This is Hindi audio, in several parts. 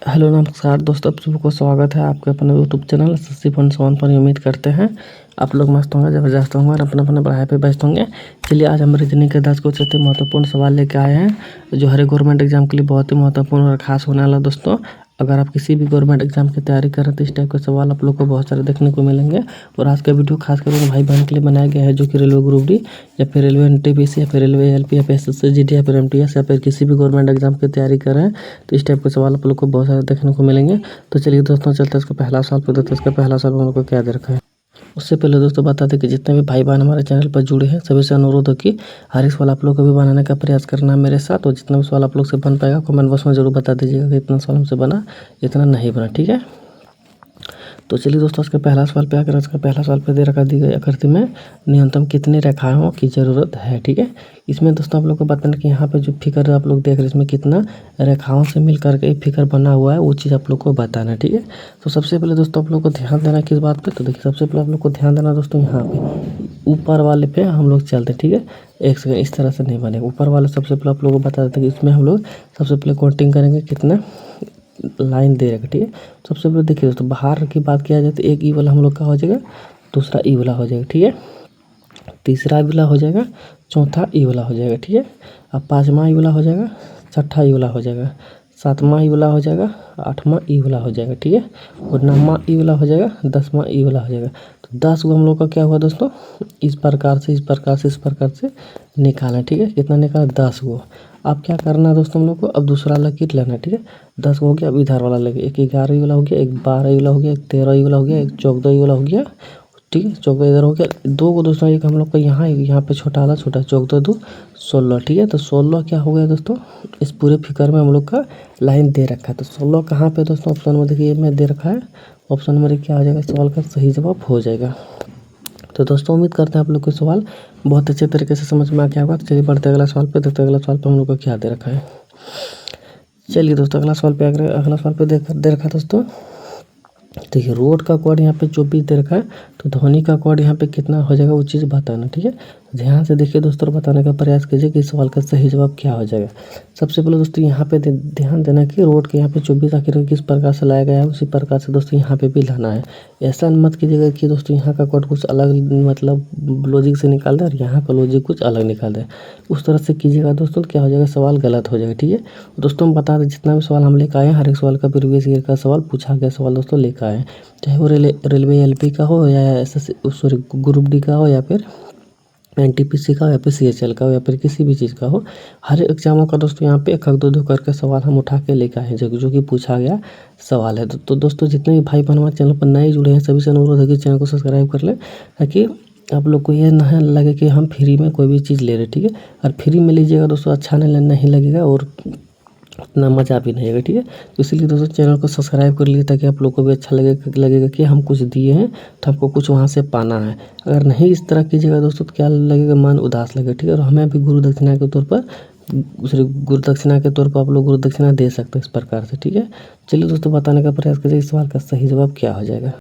हेलो नमस्कार दोस्तों, आप सबको स्वागत है आपके अपने यूट्यूब चैनल शशि फन सवन पर। उम्मीद करते हैं आप लोग मस्त होंगे, ज़बरदस्त होंगे और अपने अपने पढ़ाई पे व्यस्त होंगे। चलिए आज हम रीजनिंग के 10 कुछ अति महत्वपूर्ण सवाल लेके आए हैं जो हर गवर्नमेंट एग्जाम के लिए बहुत ही महत्वपूर्ण और खास होने वाला। दोस्तों अगर आप किसी भी गवर्नमेंट एग्जाम की तैयारी कर रहे हैं तो इस टाइप के सवाल आप लोग को बहुत सारे देखने को मिलेंगे। और आज का वीडियो खास करके भाई बहन के लिए बनाया गया है जो कि रेलवे ग्रुप डी या फिर रेलवे एनटीपीसी या फिर रेलवे एलपी या फिर एसएससी जीडी या फिर एमटीएस या फिर किसी भी गवर्नमेंट एग्जाम की तैयारी कर रहे हैं तो इस टाइप के सवाल आप लोग को बहुत सारे देखने को मिलेंगे। तो चलिए दोस्तों चलते हैं इसका पहला सवाल पे। दोस्तों इसका पहला सवाल हम लोग को क्या दे रखा है। उससे पहले दोस्तों बता दें कि जितने भी भाई बहन हमारे चैनल पर जुड़े हैं सभी से अनुरोध है कि हर एक सवाल आप लोग को भी बनाने का प्रयास करना है मेरे साथ। और जितना भी सवाल आप लोग से बन पाएगा कमेंट बॉक्स में जरूर बता दीजिएगा कि इतना सवाल हमसे बना, इतना नहीं बना, ठीक है। तो चलिए दोस्तों इसका पहला सवाल पे आकर इसका पहला सवाल पे दे रखा दी गई आकृति में न्यूनतम कितनी रेखाओं की ज़रूरत है, ठीक है। इसमें दोस्तों आप लोग को बताना कि यहाँ पे जो फिगर आप लोग देख रहे हैं इसमें कितना रेखाओं से मिल करके फिगर बना हुआ है वो चीज़ आप लोग को बताना है, ठीक है। तो सबसे पहले दोस्तों आप लोग को ध्यान देना किस बात पे, तो देखिए सबसे पहले आप लोग को ध्यान देना दोस्तों यहाँ पे ऊपर वाले पे हम लोग चलते हैं, ठीक है। एक सेकंड, इस तरह से नहीं बनेगा। ऊपर वाले सबसे पहले आप लोगों को बता देते हैं कि इसमें हम लोग सबसे पहले काउंटिंग करेंगे कितना लाइन दे रखा, ठीक है। सबसे पहले देखिए दोस्तों बाहर की बात किया जाए तो एक ई वाला हम लोग का हो जाएगा, दूसरा ई वाला हो जाएगा, ठीक है। तीसरा ई वाला हो जाएगा, चौथा ई वाला हो जाएगा, ठीक है। अब पाँचवा ई वाला हो जाएगा, छठा ई वाला हो जाएगा, सातवां ई वाला हो जाएगा, आठवां ई वाला हो जाएगा, ठीक है। और नौवां ई वाला हो जाएगा, 10वां ई वाला हो जाएगा। तो 10 को हम लोग का क्या हुआ दोस्तों, इस प्रकार से इस प्रकार से इस प्रकार से निकालना, ठीक है। कितना निकाला, 10 को। अब क्या करना है दोस्तों हम लोग को, अब दूसरा लकीर लेना, ठीक है। 10 हो गया, अब इधर वाला लगे, एक 11 वाला हो गया, एक 12 वाला हो गया, एक 13 वाला हो गया, एक 14 वाला हो गया, ठीक है। 14 इधर हो गया, 2 को दोस्तों एक हम लोग को यहाँ पे छोटा वाला छोटा 14 2 16, ठीक है। तो 16 क्या हो गया दोस्तों, इस पूरे फिगर में हम लोग का लाइन दे रखा है। तो 16 कहाँ पे दोस्तों, ऑप्शन में देखिए में दे रखा है। ऑप्शन नंबर क्या हो जाएगा, सवाल का सही जवाब हो जाएगा। तो दोस्तों उम्मीद करते हैं आप लोग को सवाल बहुत अच्छे तरीके से समझ में आ गया होगा। तो चलिए बढ़ते अगला सवाल पे, देखते अगला सवाल पे हम लोग को क्या दे रखा है। चलिए दोस्तों अगला सवाल पे अगला सवाल पे दे रखा है दोस्तों। देखिए रोड का कोड यहाँ पे 24 दे रखा है, तो ध्वनि का कोड यहाँ पे कितना हो जाएगा वो चीज़ बताना, ठीक है। ध्यान से देखिए दोस्तों और बताने का प्रयास कीजिए कि इस सवाल का सही जवाब क्या हो जाएगा। सबसे पहले दोस्तों यहाँ पे ध्यान देना कि रोड के यहाँ पे 24 आखिर किस प्रकार से लाया गया है उसी प्रकार से दोस्तों यहाँ पे भी लाना है। ऐसा मत कीजिएगा कि दोस्तों यहाँ का कोड कुछ अलग मतलब लॉजिक से निकाल दे और यहाँ का लॉजिक कुछ अलग निकाल दे। उस तरह से कीजिएगा दोस्तों क्या हो जाएगा, सवाल गलत हो जाएगा, ठीक है। दोस्तों हम बता दें जितना भी सवाल हम लेकर आए हैं हर एक सवाल का प्रीवियस ईयर का सवाल पूछा गया सवाल दोस्तों लेकर आए हैं, चाहे वो रेलवे एलपी का हो या सॉरी ग्रुप डी का हो या फिर एनटीपीसी का हो या फिर सीएचएल का हो या फिर किसी भी चीज़ का हो। हर एग्जामों का दोस्तों यहाँ पे एक दो दो करके सवाल हम उठा के लेकर आए हैं जो कि पूछा गया सवाल है। तो दोस्तों जितने भी भाई बहन हमारे चैनल पर नए जुड़े हैं सभी से अनुरोध है कि चैनल को सब्सक्राइब कर लें ताकि आप लोग को ये ना लगे कि हम फ्री में कोई भी चीज़ ले रहे, ठीक है। और फ्री में लीजिएगा दोस्तों अच्छा नहीं लगेगा और उतना मज़ा भी नहीं आएगा, ठीक है। तो इसीलिए दोस्तों चैनल को सब्सक्राइब कर लीजिए ताकि आप लोग को भी अच्छा लगेगा कि हम कुछ दिए हैं तो हमको कुछ वहाँ से पाना है। अगर नहीं इस तरह कीजिएगा दोस्तों तो क्या लगेगा, मन उदास लगेगा, ठीक है। और हमें भी गुरु दक्षिणा के तौर पर आप लोग गुरु दक्षिणा दे सकते हैं इस प्रकार से, ठीक है। चलिए दोस्तों बताने का प्रयास कीजिए इस सवाल का सही जवाब क्या हो जाएगा।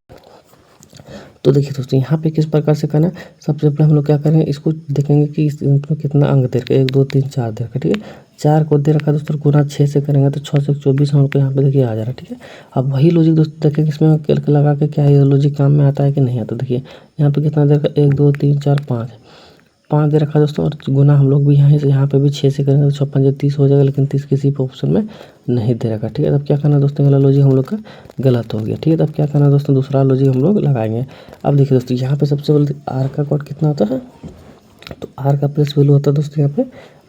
तो देखिए दोस्तों यहाँ पे किस प्रकार से करना है, सबसे पहले हम लोग क्या करेंगे, इसको देखेंगे कि इसमें कितना अंक दे रखा है, 1 2 3 4 दे रखा है, ठीक है। 4 को दे रखा है दोस्तों, गुना 6 से करेंगे तो 6 से 24 हम लोग यहाँ पे देखिए आ जा रहा है, ठीक है। अब वही लॉजिक दोस्तों देखेंगे इसमें लगा के क्या ये लॉजिक काम में आता है कि नहीं आता। देखिए यहाँ पे कितना दे रखा है, 1 2 3 4 5 दे रखा है दोस्तों। और गुना हम लोग भी यहाँ पे भी 6 से करेंगे तो 6 5 30 हो जाएगा, लेकिन 30 किसी भी ऑप्शन में नहीं दे रखा, ठीक है। तब क्या करना दोस्तों, वाला लॉजिक हम लोग का गलत हो गया, ठीक है। तब क्या करना दोस्तों, दूसरा लॉजिक हम लोग लगाएंगे। अब देखिए दोस्तों यहाँ पे सबसे पहले आर का कोड कितना होता है, तो आर का प्लेस वैल्यू होता है दोस्तों यहाँ पे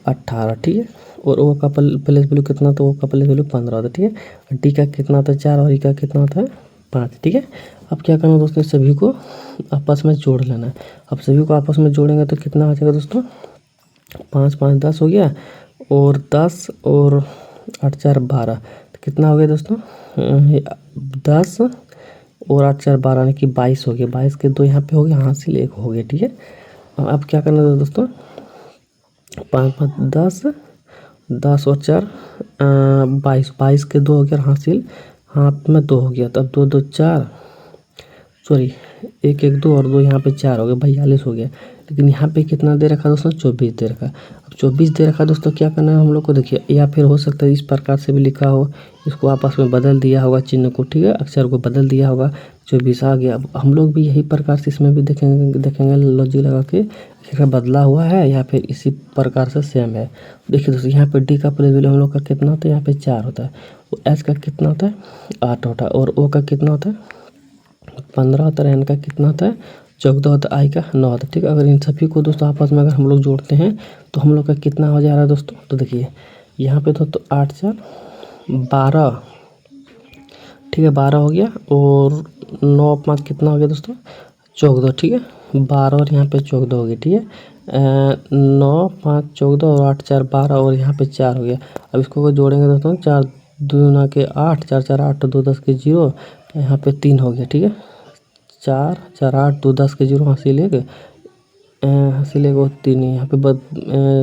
18, ठीक है। और ओ का प्लेस वैल्यू कितना, तो ओ का प्लेस वैल्यू 15 होता है, ठीक है। डी का कितना होता है 4 और ई का कितना होता है 5, ठीक है। अब क्या करना दोस्तों, सभी को आपस में जोड़ लेना है। अब सभी को आपस में जोड़ेंगे तो कितना हो जाएगा दोस्तों, 5 5 10 हो गया, और 10 और 8 4 12, तो कितना हो गया दोस्तों 10 और 8 4 12 यानी कि 22 हो गया। 22 के 2 यहाँ पे हो गया, हासिल 1 हो गया, ठीक है। अब क्या करना था दोस्तों, 5 5 10 10 और 4 22, 22 के 2 हो गया, हासिल हाथ में 2 हो गया। तो अब 2 2 4 सॉरी 1 1 2 और 2 यहाँ पे 4 हो गया, 42 हो गया। लेकिन यहाँ पे कितना दे रखा दोस्तों, 24 दे रखा। अब 24 दे रखा है दोस्तों, क्या करना है हम लोग को देखिए, या फिर हो सकता है इस प्रकार से भी लिखा हो, इसको आपस में बदल दिया होगा चिन्ह को, ठीक है, अक्षर को बदल दिया होगा, 24 आ गया। अब हम लोग भी यही प्रकार से इसमें भी देखेंगे लॉजिक लगा के क्या बदला हुआ है या फिर इसी प्रकार से सेम है। देखिए दोस्तों, यहाँ पे डी का प्लेस वैल्यू हम लोग का कितना होता है, यहाँ पे 4 होता है, तो एच का कितना होता है 8 होता है, और ओ का कितना होता है 15 होता है, एन का कितना होता है 14 होता है, आई का 9 होता है, ठीक है। अगर इन सभी को दोस्तों आपस में अगर हम लोग जोड़ते हैं तो हम लोग का कितना हो जा रहा है दोस्तों, तो देखिए यहाँ पे दोस्तों 8 4 12, ठीक है 12 हो गया, और 9 5 कितना हो गया दोस्तों 14, ठीक है 12 और यहाँ पे 14 हो गया, ठीक है 9 5 14 और 8 4 12 और यहाँ पे 4 हो गया। अब इसको जोड़ेंगे दोस्तों, 4 2 के 8, 4 4 8 2 10 के 0, यहाँ पे 3 हो गया, ठीक है 4 4 8 2 10 के 0 हंसी लेके 3 यहाँ पे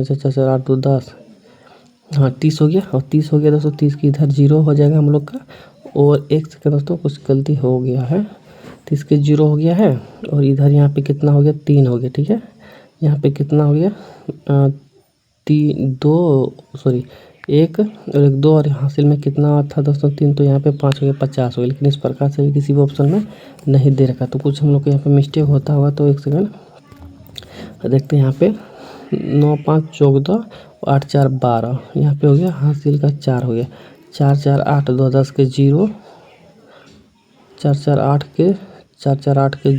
4 4 8 2 10, हाँ 30 हो गया, और 30 हो गया दोस्तों, 30 की इधर 0 हो जाएगा हम लोग का, और एक सेकंड दोस्तों कुछ गलती हो गया है, 30 के 0 हो गया है, और इधर यहाँ पे कितना हो गया 3 हो गया, ठीक है यहाँ पे कितना हो गया 1 और 1 2, और हासिल में कितना था दोस्तों 3, तो यहाँ पे 5 हो गया 50 हो गया। लेकिन इस प्रकार से भी किसी भी ऑप्शन में नहीं दे रखा, तो कुछ हम लोग को यहाँ पे मिस्टेक होता होगा, तो एक सेकंड देखते हैं। यहाँ पे 9 5 14 8 4 12, यहाँ पे हो गया हासिल का 4 हो गया, 4 4 8 2 10 के 0, 4 4 8 के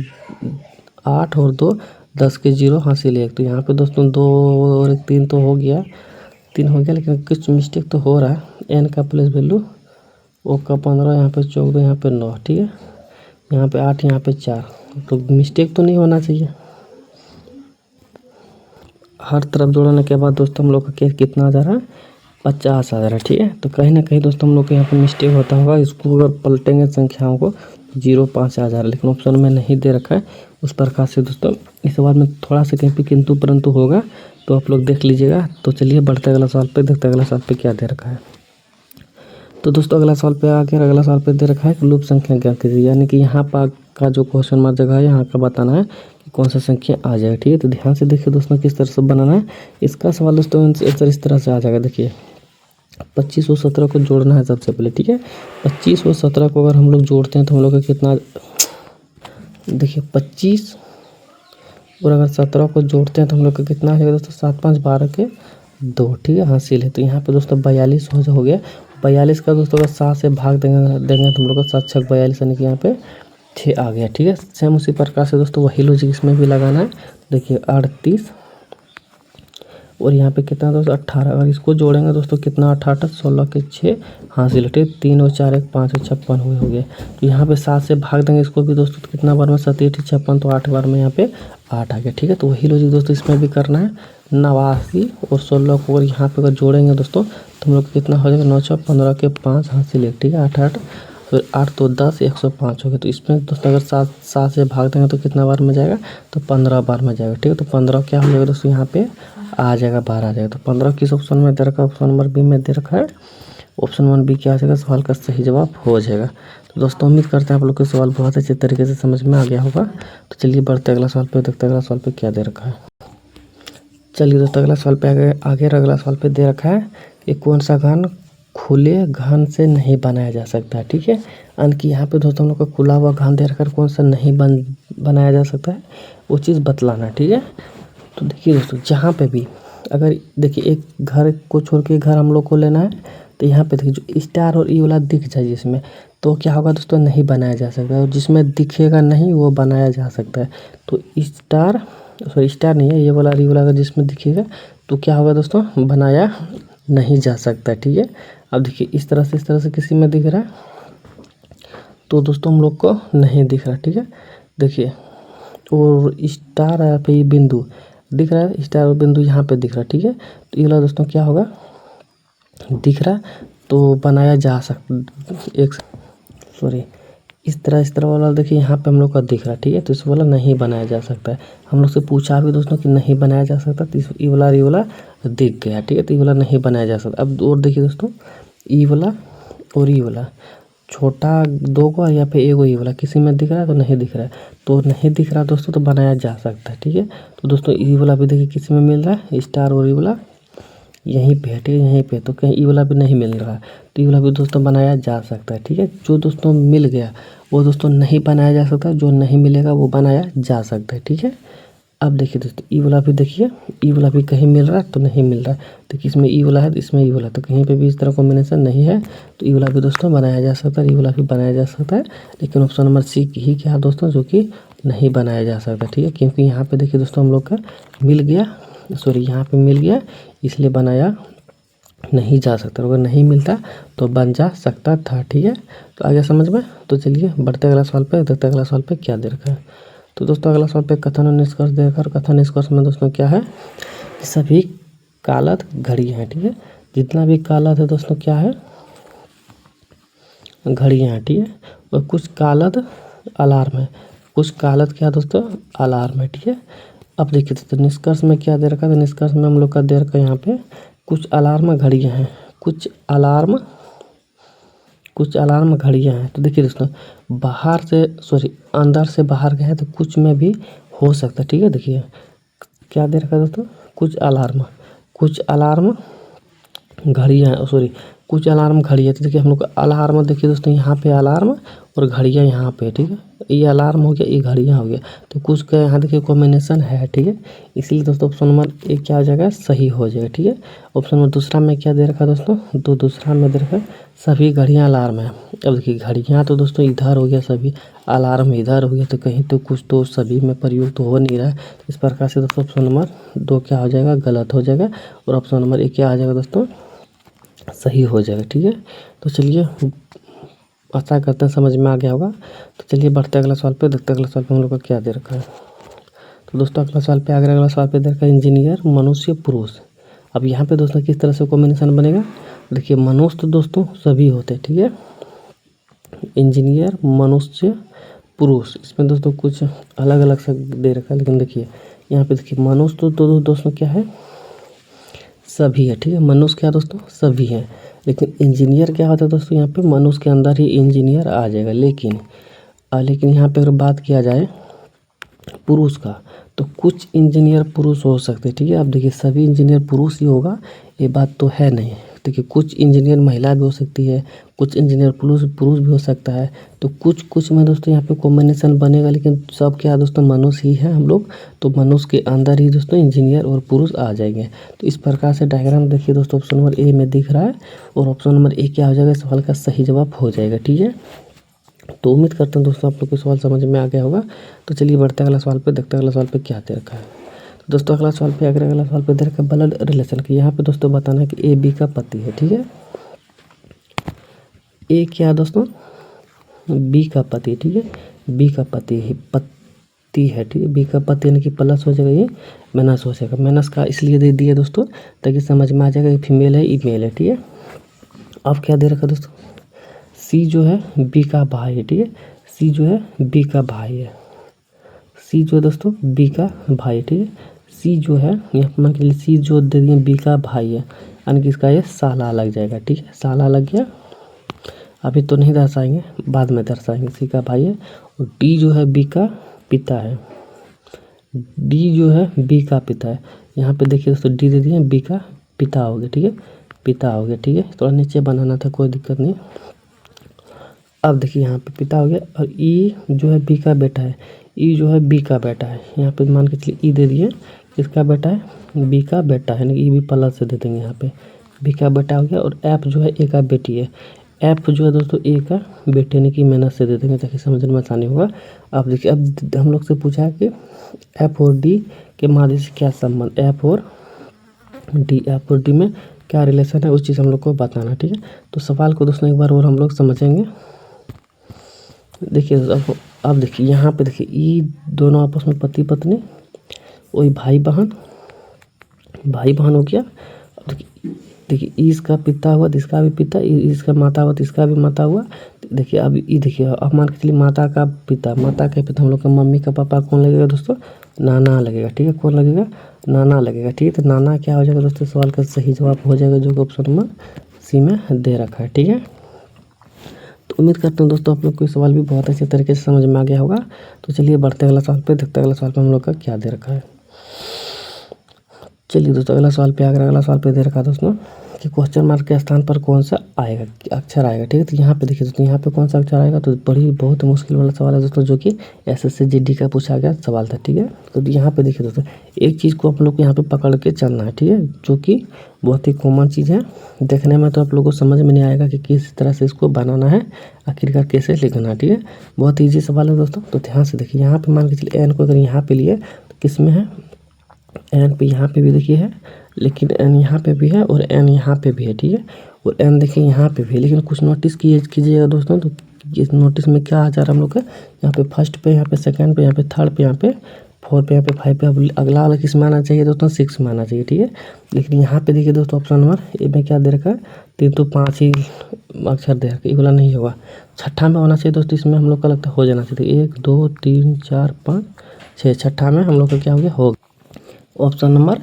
8 और 2 10 के 0 हासिल 1, तो यहाँ पे दोस्तों 2 और 1 3 तो हो गया, 3 हो गया, लेकिन कुछ मिस्टेक तो हो रहा है। एन का प्लेस वैल्यू ओ का 15, यहाँ पे 14, यहाँ पे 9, ठीक है यहाँ पे 8, यहाँ पे 4, तो मिस्टेक तो नहीं होना चाहिए। हर तरफ जोड़ने के बाद दोस्तों हम लोग का केस कितना आ जा रहा है 50 आ जा रहा है, ठीक है। तो कहीं ना कहीं दोस्तों हम लोग के यहाँ पे मिस्टेक होता होगा, इसको अगर पलटेंगे संख्याओं को 0 5 आ जा रहा है, लेकिन ऑप्शन में नहीं दे रखा है। उस प्रकार से दोस्तों इस बार में थोड़ा सा कहीं पे किंतु परंतु होगा, तो आप लोग देख लीजिएगा। तो चलिए बढ़ते अगला सवाल पे, देखते अगला सवाल पे क्या दे रखा है। तो दोस्तों अगला सवाल पे आगे, अगला सवाल पे दे रखा है लूप संख्या क्या कीजिए, यानी कि यहाँ पर का जो क्वेश्चन मार्क जगह है यहाँ का बताना है कि कौन सा संख्या आ जाएगा, ठीक है। तो ध्यान से देखिए दोस्तों किस तरह से बनाना है इसका सवाल दोस्तों, इस तरह से आ जाएगा। देखिए 25 और 17 को जोड़ना है सबसे पहले, ठीक है 25 और 17 को अगर हम लोग जोड़ते हैं तो हम लोग का कितना, देखिए 25 और अगर 17 को जोड़ते हैं तो हम लोग का कितना आ जाएगा दोस्तों, 7 5 12 के 2, ठीक है हासिल है। तो यहाँ पे दोस्तों 42 हो गया, 42 का दोस्तों अगर 7 से भाग देंगे तो हम लोग का 7 6 42, यानी कि यहाँ पे 6 आ गया, ठीक है। सेम उसी प्रकार से दोस्तों वही लॉजिक इसमें भी लगाना है। देखिए 38 और यहाँ पे कितना दोस्तों 18, अगर इसको जोड़ेंगे दोस्तों कितना 18 16 के 6 हासिल, ठीक 3 और 4 1 5 और 56 हो गया। तो यहाँ पे 7 से भाग देंगे इसको भी दोस्तों, तो कितना बार में 7 8 56, तो 8 बार में यहाँ पे 8 आ गया, ठीक है। तो वही लॉजिक दोस्तों इसमें भी करना है। 89 और 16 को अगर यहाँ पे अगर जोड़ेंगे दोस्तों तो हम लोग कितना हो जाएगा 9 6 15 के 5 हासिल, ठीक है 8 8, फिर 8 तो 10 105 हो गया। तो इसमें दोस्तों अगर 7 से भाग देंगे तो कितना बार में जाएगा, तो 15 बार में जाएगा, ठीक है। तो 15 क्या हो जाएगा दोस्तों, यहाँ पे आ जाएगा 12 आ जाएगा। तो 15 किस ऑप्शन में दे रखा है, ऑप्शन नंबर बी में दे रखा है। ऑप्शन 1 बी क्या आ जाएगा, सवाल का सही जवाब हो जाएगा। तो दोस्तों उम्मीद करते हैं आप लोग को सवाल बहुत अच्छे तरीके से समझ में आ गया होगा। तो चलिए बढ़ते अगला सवाल पे, देखते अगला सवाल पे क्या दे रखा है। चलिए दोस्तों अगला सवाल पे आगे अगला सवाल पे दे रखा है कि कौन सा घन खुले घन से नहीं बनाया जा सकता है, ठीक है। यानी कि यहाँ पे दोस्तों हम लोग को खुला हुआ घन दे रखा है, कौन सा नहीं बनाया जा सकता है वो चीज़ बतलाना, ठीक है। तो देखिए दोस्तों जहाँ पे भी अगर देखिए एक घर को छोड़ के घर हम लोग को लेना है, तो यहाँ पे देखिए जो स्टार और ई वाला दिख जाए जिसमें, तो क्या होगा दोस्तों नहीं बनाया जा सकता है, और जिसमें दिखेगा नहीं वो बनाया जा सकता है। तो स्टार नहीं है, ये वाला ई वाला अगर जिसमें दिखेगा तो क्या होगा दोस्तों बनाया नहीं जा सकता, ठीक है। अब देखिए इस तरह से किसी में दिख रहा है तो दोस्तों हम लोग को नहीं दिख रहा, ठीक है। देखिए और स्टार यहाँ पे बिंदु दिख रहा है, स्टार और बिंदु यहाँ पे दिख रहा है, ठीक है। तो ये वाला दोस्तों क्या होगा दिख रहा तो बनाया जा सकता, इस तरह वाला देखिए यहाँ पे हम लोग का दिख रहा है, ठीक है। तो इस वाला नहीं बनाया जा सकता है। हम लोग से पूछा भी दोस्तों कि नहीं बनाया जा सकता, तो ये वाला दिख गया, ठीक है। तो ये वाला नहीं बनाया जा सकता। अब और देखिए दोस्तों ई वाला और ई वाला छोटा 2 को या फिर एगो ई वाला किसी में दिख रहा है तो नहीं दिख रहा है, तो नहीं दिख रहा दोस्तों तो बनाया जा सकता है, ठीक है। तो दोस्तों ई वाला भी देखिए किसी में मिल रहा है, स्टार और ई वाला यहीं पे है, ठीक है, यहीं पे। तो कहीं ई वाला भी नहीं मिल रहा है, तो ई वाला भी दोस्तों बनाया जा सकता है, ठीक है। जो दोस्तों मिल गया वो दोस्तों नहीं बनाया जा सकता, जो नहीं मिलेगा वो बनाया जा सकता है, ठीक है। अब देखिए दोस्तों ई वाला भी देखिए, ई वाला भी कहीं मिल रहा है तो नहीं मिल रहा है। देखिए इसमें ई वाला है, इसमें ई वाला, तो कहीं पे भी इस तरह कॉम्बिनेशन नहीं है, तो ई वाला भी दोस्तों बनाया जा सकता है, ई वाला भी बनाया जा सकता है। लेकिन ऑप्शन नंबर सी ही क्या है दोस्तों, जो कि नहीं बनाया जा सकता, ठीक है। क्योंकि यहाँ पे देखिए दोस्तों हम लोग का मिल गया, सॉरी यहाँ पे मिल गया, इसलिए बनाया नहीं जा सकता। अगर नहीं मिलता तो बन जा सकता था, ठीक है। तो आ गया समझ में। तो चलिए बढ़ते अगला सवाल पे, देखते अगला सवाल पे क्या दे रखा है। तो दोस्तों अगला सवाल पे कथन और निष्कर्ष दे रखा है। कथन निष्कर्ष में दोस्तों क्या है कि सभी कालत घड़ियाँ हैं, ठीक है। जितना भी कालत है दोस्तों क्या है, घड़ियाँ हैं, ठीक है। और कुछ कालत अलार्म है, कुछ कालत क्या है दोस्तों, अलार्म है, ठीक है। अब देखिए दोस्तों निष्कर्ष में क्या दे रखा है, तो निष्कर्ष में हम लोग का दे रखा है यहाँ पे कुछ अलार्म घड़ियाँ हैं, कुछ अलार्म घड़ियाँ हैं। तो देखिए दोस्तों बाहर से सॉरी अंदर से बाहर गए हैं तो कुछ में भी हो सकता है, ठीक है। देखिए क्या दे रखा है दोस्तों, कुछ अलार्म घड़ियाँ, सॉरी कुछ अलार्म घड़ियाँ। तो देखिए हम लोग का अलार्म देखिए दोस्तों यहाँ पे अलार्म और घड़ियाँ यहाँ पे, ठीक है। ये अलार्म हो गया, ये घड़ियाँ हो गया, तो कुछ का यहाँ देखिए कॉम्बिनेशन है, ठीक है। इसलिए दोस्तों ऑप्शन नंबर ए क्या हो जाएगा, सही हो जाएगा, ठीक है। ऑप्शन नंबर दूसरा में क्या दे रखा है दोस्तों, तो दूसरा में दे रखा है सभी घड़ियाँ अलार्म है। अब देखिए घड़ियाँ तो दोस्तों इधर हो गया, सभी अलार्म इधर हो गया, तो कहीं तो कुछ तो सभी में प्रयोग तो हो नहीं रहा है। इस प्रकार से दोस्तों ऑप्शन नंबर 2 क्या हो जाएगा, गलत हो जाएगा, और ऑप्शन नंबर ए क्या आ जाएगा दोस्तों, सही हो जाएगा, ठीक है। तो चलिए आशा करते हैं समझ में आ गया होगा। तो चलिए बढ़ते अगला सवाल पे, देखते अगला सवाल पे हम लोग का क्या दे रखा है। तो दोस्तों अगला सवाल पे अगला सवाल पे दे रखा है इंजीनियर मनुष्य पुरुष। अब यहाँ पे दोस्तों किस तरह से कॉम्बिनेशन बनेगा, देखिए मनुष्य तो दोस्तों सभी होते हैं, ठीक है। इंजीनियर मनुष्य पुरुष, इसमें दोस्तों कुछ अलग अलग सा दे रखा है, लेकिन देखिए यहाँ पे देखिए मनुष्य तो दोस्तों क्या है, सभी है, ठीक है। मनुष्य क्या दोस्तों, सभी है। लेकिन इंजीनियर क्या होता है दोस्तों, यहाँ पे मनुष्य के अंदर ही इंजीनियर आ जाएगा। लेकिन यहाँ पे अगर बात किया जाए पुरुष का, तो कुछ इंजीनियर पुरुष हो सकते हैं, ठीक है। अब देखिए सभी इंजीनियर पुरुष ही होगा ये बात तो है नहीं। देखिए कुछ इंजीनियर महिला भी हो सकती है, कुछ इंजीनियर पुरुष भी हो सकता है। तो कुछ में दोस्तों यहाँ पे कॉम्बिनेशन बनेगा, लेकिन सब क्या दोस्तों मनुष्य ही है हम लोग, तो मनुष्य के अंदर ही दोस्तों इंजीनियर और पुरुष आ जाएंगे। तो इस प्रकार से डायग्राम देखिए दोस्तों ऑप्शन नंबर ए में दिख रहा है, और ऑप्शन नंबर ए क्या हो जाएगा, सवाल का सही जवाब हो जाएगा, ठीक है। तो उम्मीद करते हैं दोस्तों आप लोग को सवाल समझ में आ गया होगा। तो चलिए बढ़ते अगला सवाल पे, देखते अगला सवाल पे क्या दे रखा है। तो दोस्तों अगला सवाल पे दे रखा है ब्लड रिलेशन की। यहाँ पे दोस्तों बताना है कि ए बी का पति है, ठीक है। ए क्या है दोस्तों, बी का पति, ठीक है। बी का पति है, ठीक है। बी का पति यानी कि प्लस हो जाएगा, ये माइनस हो जाएगा। माइनस का इसलिए दे दिया दोस्तों ताकि समझ में आ जाएगा कि फीमेल है, ईमेल है, ठीक है। अब क्या दे रखा दोस्तों, सी जो है बी का भाई है, ठीक है। सी जो है बी का भाई है, सी जो है दोस्तों बी का भाई है, ठीक है। सी जो है यहाँ मान के लिए सी जो दे दिए बी का भाई है, यानी कि इसका ये साला लग जाएगा, ठीक है। साला लग गया, अभी तो नहीं दर्शाएंगे, बाद में दर्शाएंगे। सी का भाई है, और डी जो है बी का पिता है, डी जो है बी का पिता है। यहाँ पे देखिए दोस्तों डी दे दिए बी का पिता हो गया, ठीक है, पिता हो गया, ठीक है। थोड़ा नीचे बनाना था, कोई दिक्कत नहीं। अब देखिए यहाँ पे पिता हो गया, और ई जो है बी का बेटा है, ई जो है बी का बेटा है। यहाँ पे मान के चलिए ई दे दिए, किसका बेटा है, बी का बेटा है, यानी कि ई भी प्लस से दे देंगे यहाँ पे, बी का बेटा हो गया। और एफ जो है ए का बेटी है, एफ जो है दोस्तों ए का बेटे यानी कि माइनस से दे देंगे ताकि समझने में आसानी होगा। अब देखिए अब हम लोग से पूछा है कि एफ और डी के माध्य से क्या संबंध, एफ और डी में क्या रिलेशन है, उस चीज़ हम लोग को बताना, ठीक है। तो सवाल को दोस्तों एक बार और हम लोग समझेंगे। देखिए अब देखिए यहाँ पे देखिए ई दोनों आपस में पति पत्नी, वही भाई बहन हो गया। अब देखिए ई इसका पिता हुआ तो इसका भी पिता, इसका माता हुआ तो इसका भी माता हुआ। देखिए अब ई देखिए अब मान के चलिए माता का पिता हम लोग का मम्मी का पापा कौन लगेगा दोस्तों, नाना लगेगा, ठीक है। कौन लगेगा, नाना लगेगा, ठीक है। तो नाना क्या हो जाएगा दोस्तों, सवाल का सही जवाब हो जाएगा जो ऑप्शन नंबर सी में दे रखा है, ठीक है। तो उम्मीद करता हूँ दोस्तों आप लोग को सवाल भी बहुत अच्छे तरीके से समझ में आ गया होगा। तो चलिए बढ़ते अगला सवाल पे, देखते अगला सवाल पे हम लोग का क्या दे रखा है। चलिए दोस्तों अगला सवाल पे अगला सवाल पे दे रखा है दोस्तों कि क्वेश्चन मार्क के स्थान पर कौन सा आएगा, अक्षर आएगा। ठीक है, तो यहाँ पे देखिए दोस्तों यहाँ पे कौन सा अक्षर आएगा, तो बड़ी बहुत मुश्किल वाला सवाल है दोस्तों, जो कि एसएससी जीडी का पूछा गया सवाल था। ठीक है, तो यहाँ पे देखिए दोस्तों एक चीज़ को आप लोग को यहाँ पे पकड़ के चलना है। ठीक है, जो कि बहुत ही कॉमन चीज़ है, देखने में तो आप लोगों को समझ में नहीं आएगा कि किस तरह से इसको बनाना है, आखिरकार कैसे लिखना है। ठीक है, बहुत ईजी सवाल है दोस्तों, तो ध्यान से देखिए। यहाँ पे मान के चलिए एन को अगर यहाँ पे लिए तो किस में है, एन पे यहाँ पे भी देखिए है, लेकिन एन यहाँ पे भी है और एन यहाँ पे भी है। ठीक है, और एन देखिए यहाँ पे भी है, लेकिन कुछ नोटिस कीजिएगा दोस्तों, तो इस नोटिस में क्या आ जा रहा है हम लोग का, यहाँ पे फर्स्ट पे, यहाँ पे सेकंड पे, यहाँ पे थर्ड पे, यहाँ पे फोर पे, यहाँ पे फाइव पे। अब अगला वाला किस में आना चाहिए दोस्तों, 6 में आना चाहिए। ठीक है, लेकिन यहाँ पे देखिए दोस्तों ऑप्शन नंबर ए में क्या दे रखा है, 3 तो 5 ही अक्षर दे रखा है, ये वाला नहीं होगा, छठा में होना चाहिए दोस्तों। इसमें हम लोग का लगता है हो जाना चाहिए 1 2 3 4 5 6, छठा में हम लोग का क्या हो गया, होगा। ऑप्शन नंबर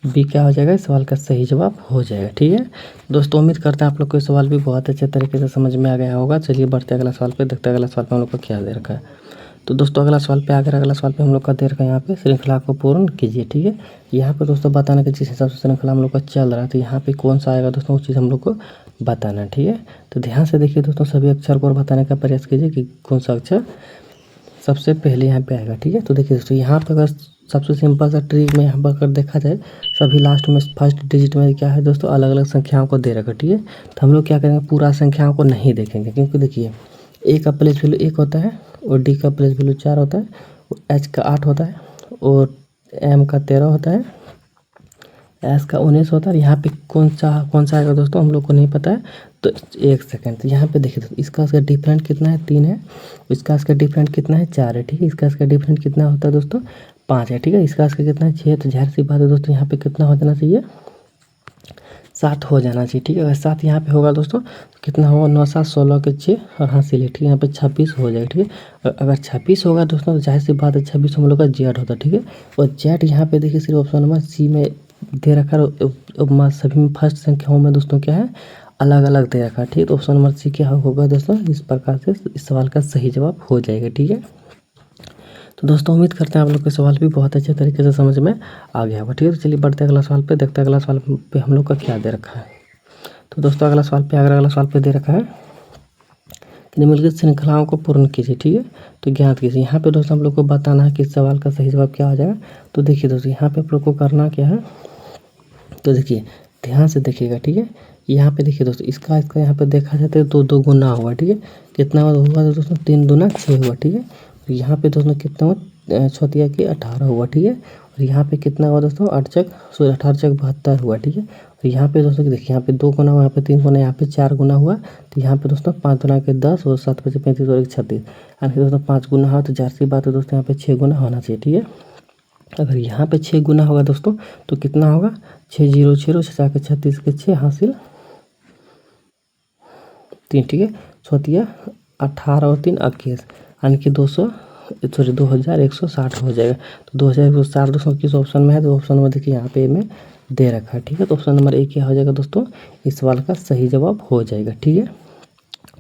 बी क्या हो जाएगा, इस सवाल का सही जवाब हो जाएगा। ठीक है दोस्तों, उम्मीद करते हैं आप लोग को ये सवाल भी बहुत अच्छे तरीके से समझ में आ गया होगा। चलिए बढ़ते अगला सवाल पे, देखते हैं अगला सवाल पे हम लोग को क्या दे रखा है। तो दोस्तों अगला सवाल पे आकर अगला सवाल पे हम लोग का दे रखा है यहाँ पे, श्रृंखला को पूर्ण कीजिए। ठीक है, यहाँ पे दोस्तों बताना कि जिस हिसाब से श्रृंखला हम लोग का चल रहा है, तो यहाँ पे कौन सा आएगा दोस्तों, वो चीज़ हम लोग को बताना है। ठीक है, तो ध्यान से देखिए दोस्तों, सभी अक्षर को बताने का प्रयास कीजिए कि कौन सा अक्षर सबसे पहले यहाँ पे आएगा। ठीक है, तो देखिए दोस्तों यहाँ पे अगर सबसे सिंपल सा ट्रिक में यहाँ पर अगर देखा जाए, सभी लास्ट में फर्स्ट डिजिट में क्या है दोस्तों, अलग अलग संख्याओं को दे रखा। ठीक है, तो हम लोग क्या करेंगे, पूरा संख्याओं को नहीं देखेंगे, क्योंकि देखिए ए का प्लेस वैल्यू 1 होता है, और डी का प्लेस वैल्यू 4 होता है, और एच का 8 होता है, और एम का 13 होता है, एस का 19 होता है। यहाँ पे कौन सा आएगा दोस्तों हम लोग को नहीं पता है, तो 1 सेकेंड। तो यहाँ पे देखिए दोस्तों इसका डिफरेंट कितना है, 3 है, इसका डिफरेंट कितना है, 4 है। ठीक है, इसका डिफरेंट कितना होता है दोस्तों, 5 है। ठीक है, इसका कितना है, 6। तो जाहिर सी बात है दोस्तों यहाँ पे कितना हो जाना चाहिए, 7 हो जाना चाहिए। ठीक है, अगर 7 यहाँ पे होगा दोस्तों तो कितना होगा, 9 7 16 के 6 और हासिल है। ठीक है, यहाँ पे 26 हो जाएगा। ठीक है, अगर 26 होगा दोस्तों तो जाहिर सी बात है 26 हम लोग का जेड होता है। ठीक है, और जेड यहाँ पे देखिए सिर्फ ऑप्शन नंबर सी में दे रखा है, सभी में फर्स्ट संख्याओं में दोस्तों क्या है, अलग अलग दे रखा है। ठीक है, तो ऑप्शन नंबर सी क्या होगा दोस्तों, इस प्रकार से इस सवाल का सही जवाब हो जाएगा। ठीक है, तो दोस्तों उम्मीद करते हैं आप लोग के सवाल भी बहुत अच्छे तरीके से समझ में आ गया होगा। ठीक है, तो चलिए बढ़ते अगला सवाल पे, देखते हैं अगला सवाल पे हम लोग का क्या दे रखा है। तो दोस्तों अगला सवाल पे दे रखा है कि निम्नलिखित श्रृंखलाओं को पूर्ण कीजिए। ठीक है, तो ज्ञात कीजिए। यहाँ पे दोस्तों हम लोग को बताना है कि इस सवाल का सही जवाब क्या आ जाएगा। तो देखिए दोस्तों यहाँ पे आप लोग को करना क्या है, तो देखिए ध्यान से देखिएगा। ठीक है, यहाँ पे देखिए दोस्तों इसका यहाँ पे देखा जाता है तो 2 गुना हुआ। ठीक है, कितना हुआ दोस्तों, 3 दूना 6 हुआ। ठीक है, तो यहाँ पे दोस्तों कितना हुआ, 6 की 18 हुआ। ठीक है, और यहाँ पे कितना हुआ दोस्तों, 18 चक 72 हुआ। ठीक है, और यहाँ पे दोस्तों देखिए यहाँ पे 2 गुना हुआ, यहाँ पे 3 गुना, यहाँ पे 4 गुना हुआ। तो यहाँ पे दोस्तों 5 गुना के 10 और 7 5 35 और 1 36, यानी कि दोस्तों 5 गुना हुआ। तो जाहिर सी बात है दोस्तों यहाँ पे 6 गुना होना चाहिए। ठीक है, अगर यहाँ पे 6 गुना होगा दोस्तों तो कितना होगा, 6 0 6 6 के 36 के 6 हासिल 3। ठीक है, 6 18 और 3 21, यानी कि 2160 हो जाएगा। तो 2160 दोस्तों किस ऑप्शन में है, तो ऑप्शन नंबर देखिए यहाँ पे में दे रखा है। ठीक है, तो ऑप्शन नंबर ए क्या हो जाएगा दोस्तों, इस सवाल का सही जवाब हो जाएगा। ठीक है,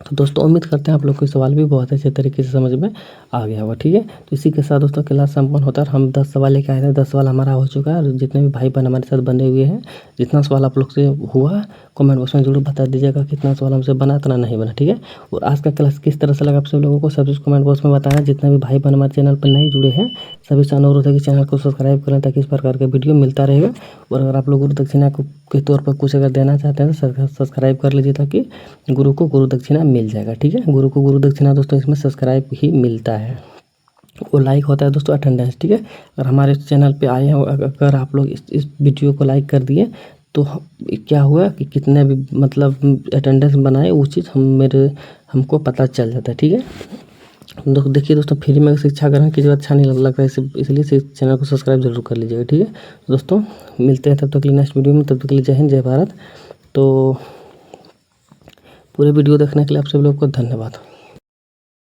तो दोस्तों उम्मीद करते हैं आप लोग को सवाल भी बहुत अच्छे तरीके से समझ में आ गया होगा। ठीक है, तो इसी के साथ दोस्तों क्लास संपन्न होता है। हम 10 सवाल लेके आए थे, 10 सवाल हमारा हो चुका है, और जितने भी भाई बहन हमारे साथ बने हुए हैं, जितना सवाल आप लोग से हुआ कमेंट बॉक्स में जरूर बता दीजिएगा कितना सवाल हमसे बना, इतना नहीं बना। ठीक है, और आज का क्लास किस तरह से लगा आप सब लोगों को सब कमेंट बॉक्स में बताना। जितने भी भाई बहन हमारे चैनल पर नहीं जुड़े हैं सभी से अनुरोध है कि चैनल को सब्सक्राइब करें, ताकि इस प्रकार का वीडियो मिलता रहेगा। और अगर आप लोग गुरु दक्षिणा के तौर पर कुछ अगर देना चाहते हैं तो सब्सक्राइब कर लीजिए, ताकि गुरु को गुरु दक्षिणा मिल जाएगा। ठीक है, गुरु को गुरु दक्षिणा दोस्तों इसमें सब्सक्राइब ही मिलता है, वो लाइक होता है दोस्तों अटेंडेंस। ठीक है, अगर हमारे चैनल पे आए हैं, अगर आप लोग इस वीडियो को लाइक कर दिए तो क्या हुआ कि कितने भी मतलब अटेंडेंस बनाए, वो चीज़ हमको पता चल जाता है। ठीक है, देखिए दोस्तों फ्री में शिक्षा ग्रहण कीजिए, अच्छा नहीं लगता है, इसलिए चैनल को सब्सक्राइब जरूर कर लीजिएगा। ठीक है दोस्तों, मिलते हैं तब तक के लिए नेक्स्ट वीडियो में, तब तक के लिए जय हिंद जय भारत। तो पूरे वीडियो देखने के लिए आप सब लोग को धन्यवाद।